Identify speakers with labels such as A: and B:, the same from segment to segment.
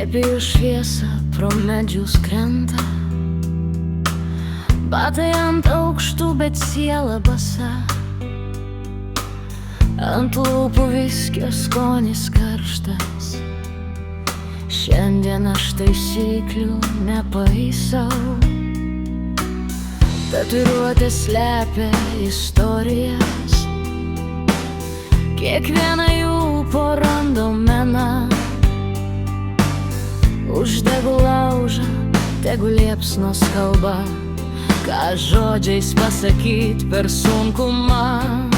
A: Slėpėjų šviesą pro medžius krenta, batai ant aukštų, bet siela basa. Ant lūpų viskio skonis karštas. Šiandien aš taisyklių nepaisau. Tatuiruotė slepia istorijas, kiekviena jų po randomeną. Uždegu laužą, tegu liepsnos kalba, ką žodžiais pasakyt per sunkumą.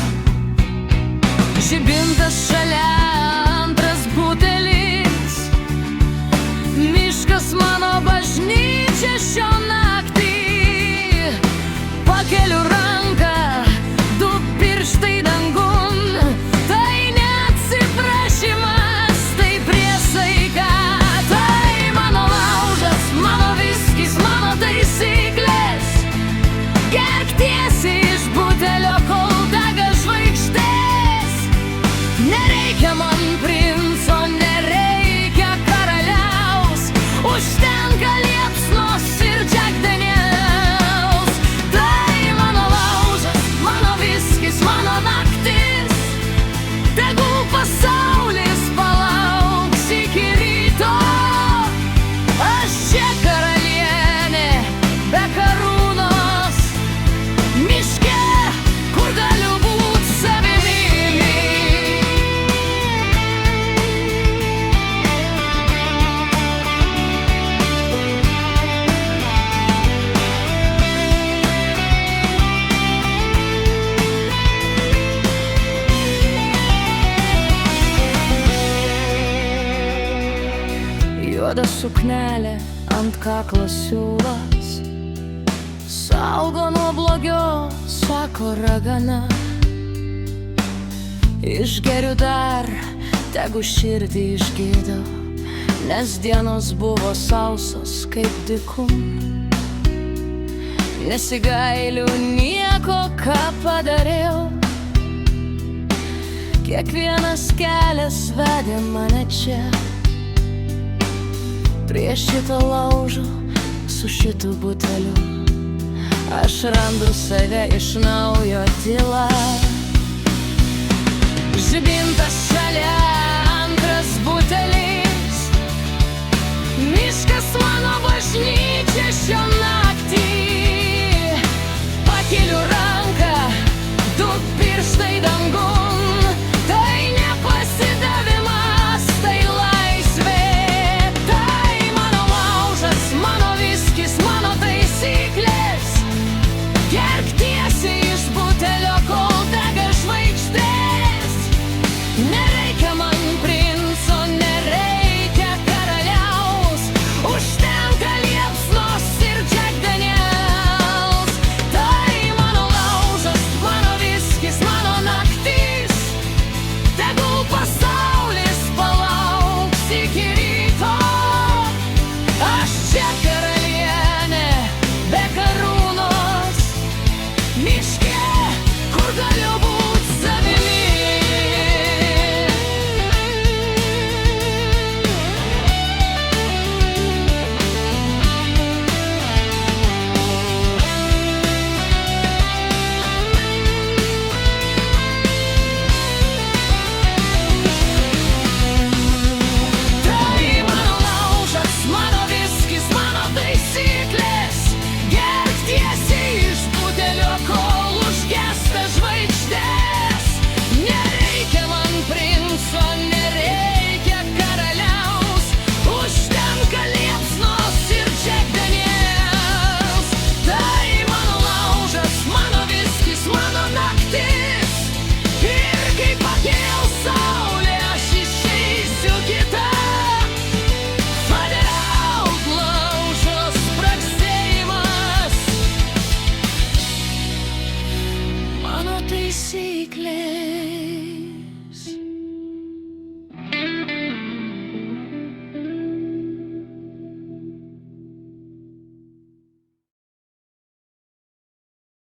A: Žibintas šalia, antras butelis, miškas mano bažnyčia šio naktį. Pakeliu ranką, du pirštai dangun, tai neatsiprašymas, tai priesaika. Tai mano laužas, mano viskis, mano taisyklės. Gerk tiesiai iš butelio, kol dega žvaigždės. Nereikia man princo, nereikia karaliaus, užtenka liepsnos ir Jack Daniels. Tai mano laužas, mano viskis, mano naktis, tegul pasaulis palauks iki ryto. Aš čia karalienė be karūnos, miške, kur galiu būt savimi. Juoda suknelė ant kaklo siūlas, saugo nuo blogio, sako ragana. Išgeriu dar, tegu širdį išgydo, nes dienos buvo sausos kaip dykum. Nesigailiu nieko, ką padariau, kiekvienas kelias vedė mane čia. Prie šito laužo, su šitu buteliu, aš randu save iš naujo tyla.